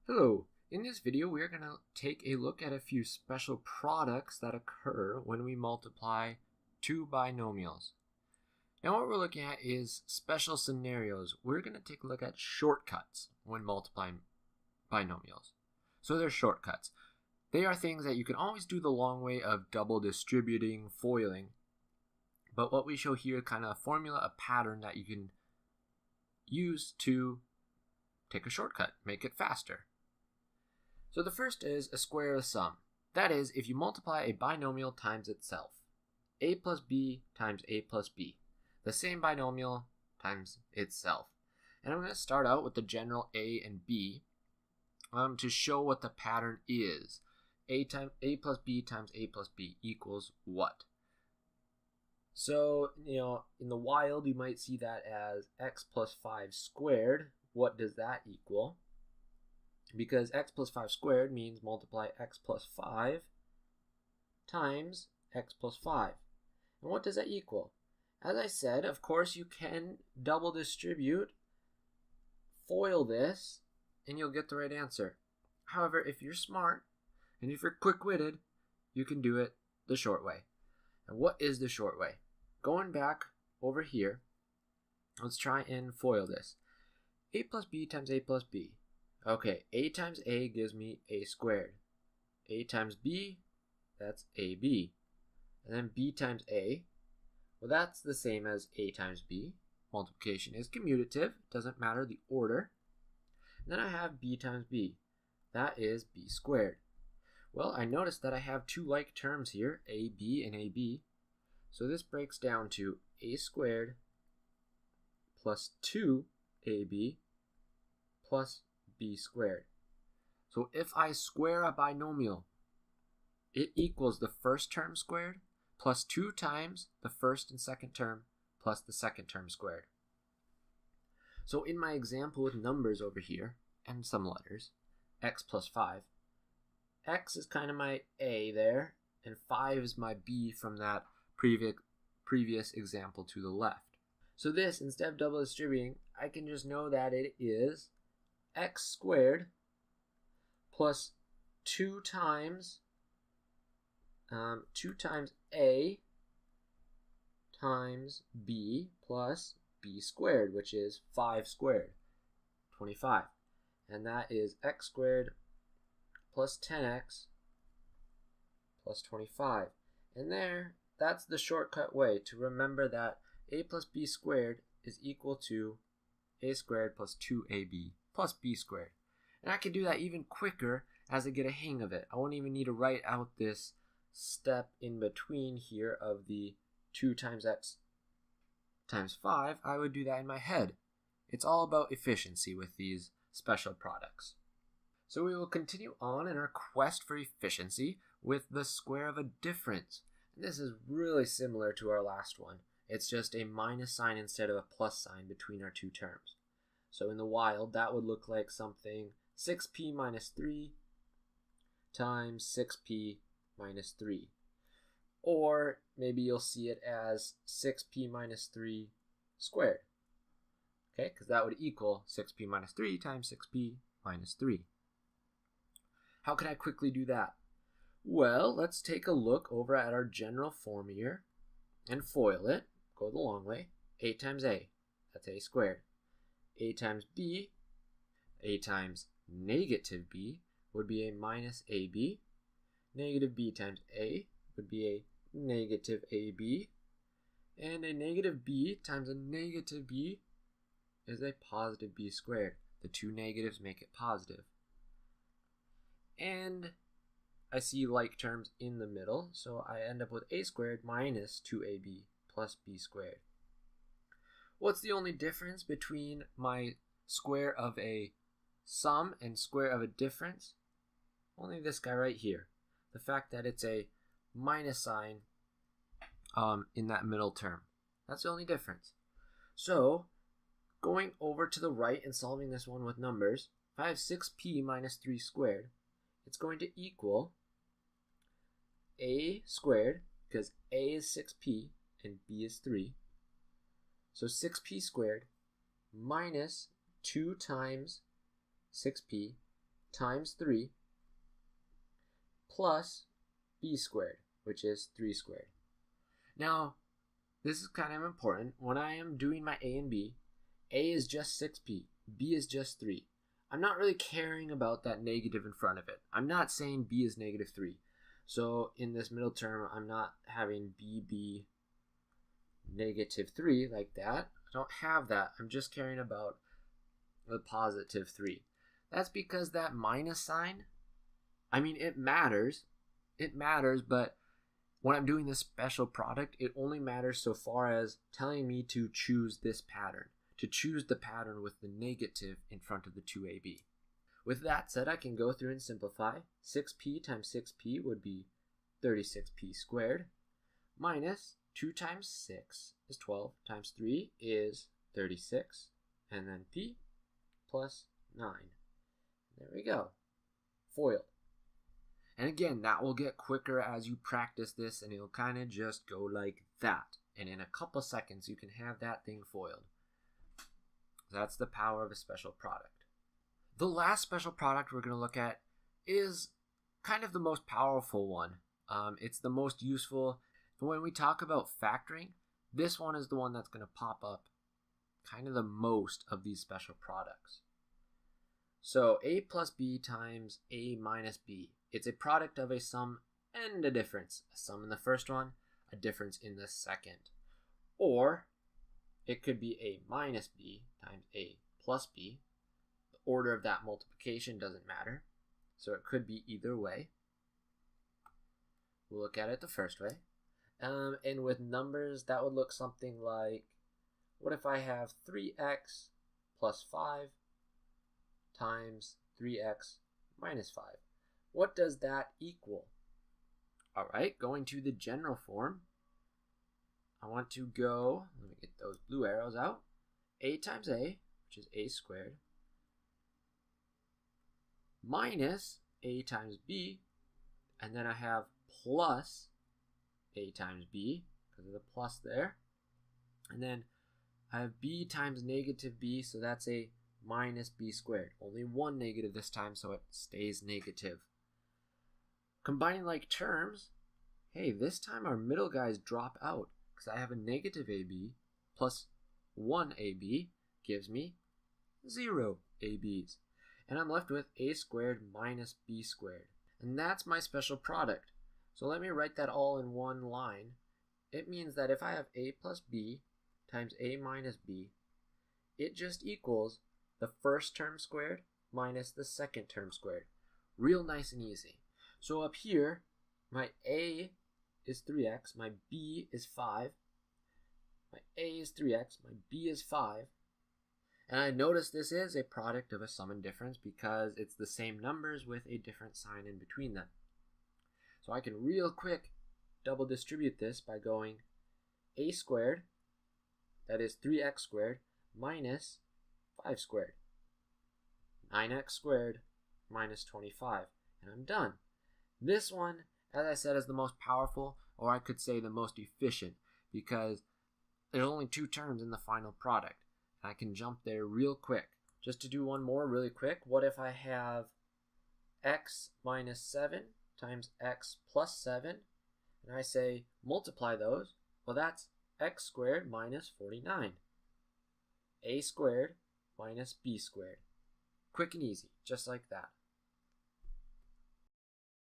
Hello, in this video we are going to take a look at a few special products that occur when we multiply two binomials. Now what we're looking at is special scenarios. We're going to take a look at shortcuts when multiplying binomials. So they're shortcuts. They are things that you can always do the long way of double distributing, foiling. But what we show here is kind of a formula, a pattern that you can use to take a shortcut, make it faster. So the first is a square of sum. That is, if you multiply a binomial times itself. A plus b times a plus b. The same binomial times itself. And I'm going to start out with the general a and b to show what the pattern is. A plus b times a plus b equals what? So, in the wild, you might see that as x plus 5 squared. What does that equal? Because x plus 5 squared means multiply x plus 5 times x plus 5. And what does that equal? As I said, of course, you can double distribute, FOIL this, and you'll get the right answer. However, if you're smart and if you're quick-witted, you can do it the short way. And what is the short way? Going back over here, let's try and FOIL this. A plus b times a plus b. Okay, a times a gives me a squared. A times b, that's ab. And then b times a, well, that's the same as a times b. Multiplication is commutative, doesn't matter the order. And then I have b times b. That is b squared. Well, I noticed that I have two like terms here, ab and ab. So this breaks down to a squared plus 2ab plus b squared. So if I square a binomial, it equals the first term squared plus 2 times the first and second term plus the second term squared. So in my example with numbers over here and some letters, x plus 5, x is kind of my a there, and 5 is my b from that previous example to the left. So this, instead of double distributing, I can just know that it is x squared plus 2 times a times b plus b squared, which is 5 squared, 25. And that is x squared plus 10x plus 25. And that's the shortcut way to remember that a plus b squared is equal to a squared plus 2ab plus b squared. And I can do that even quicker as I get a hang of it. I won't even need to write out this step in between here of the 2 times x times 5. I would do that in my head. It's all about efficiency with these special products. So we will continue on in our quest for efficiency with the square of a difference. And this is really similar to our last one. It's just a minus sign instead of a plus sign between our two terms. So in the wild, that would look like something 6p minus 3 times 6p minus 3. Or maybe you'll see it as 6p minus 3 squared. Okay, because that would equal 6p minus 3 times 6p minus 3. How can I quickly do that? Well, let's take a look over at our general form here and FOIL it. Go the long way. A times a, that's a squared. A times b, a times negative b would be a minus ab. Negative b times a would be a negative ab. And a negative b times a negative b is a positive b squared. The two negatives make it positive. And I see like terms in the middle, so I end up with a squared minus 2ab plus b squared. What's the only difference between my square of a sum and square of a difference? Only this guy right here. The fact that it's a minus sign in that middle term. That's the only difference. So, going over to the right and solving this one with numbers, if I have 6p minus 3 squared, it's going to equal a squared, because a is 6p and b is 3. So 6p squared minus 2 times 6p times 3 plus b squared, which is 3 squared. Now, this is kind of important. When I am doing my a and b, a is just 6p, b is just 3. I'm not really caring about that negative in front of it. I'm not saying b is negative 3. So in this middle term, I'm not having b negative 3 like that. I don't have that. I'm just caring about the positive 3. That's because that minus sign, I mean, it matters. It matters, but when I'm doing this special product, it only matters so far as telling me to choose this pattern, to choose the pattern with the negative in front of the 2ab. With that said, I can go through and simplify. 6p times 6p would be 36p squared, minus 2 times 6 is 12, times 3 is 36, and then p plus 9. There we go. Foiled. And again, that will get quicker as you practice this, and it'll kind of just go like that. And in a couple seconds, you can have that thing foiled. That's the power of a special product. The last special product we're going to look at is kind of the most powerful one. It's the most useful. When we talk about factoring, this one is the one that's going to pop up kind of the most of these special products. So a plus b times a minus b. It's a product of a sum and a difference. A sum in the first one, a difference in the second. Or it could be a minus b times a plus b. The order of that multiplication doesn't matter. So it could be either way. We'll look at it the first way. And with numbers, that would look something like, what if I have 3x plus 5 times 3x minus 5? What does that equal? All right, going to the general form, I want to go, let me get those blue arrows out, a times a, which is a squared, minus a times b, and then I have plus a times b, because of the plus there, and then I have b times negative b, so that's a minus b squared. Only one negative this time, so it stays negative. Combining like terms, hey, this time our middle guys drop out, because I have a negative ab plus 1ab gives me 0 ab's. And I'm left with a squared minus b squared. And that's my special product. So let me write that all in one line. It means that if I have a plus b times a minus b, it just equals the first term squared minus the second term squared. Real nice and easy. So up here, my a is 3x, my b is 5, my a is 3x, my b is 5, and I notice this is a product of a sum and difference because it's the same numbers with a different sign in between them. So I can real quick double distribute this by going a squared, that is 3x squared, minus 5 squared. 9x squared minus 25, and I'm done. This one, as I said, is the most powerful, or I could say the most efficient, because there's only 2 terms in the final product. I can jump there real quick. Just to do one more really quick, what if I have x minus 7 times x plus 7, and I say multiply those? Well, that's x squared minus 49. A squared minus b squared. Quick and easy, just like that.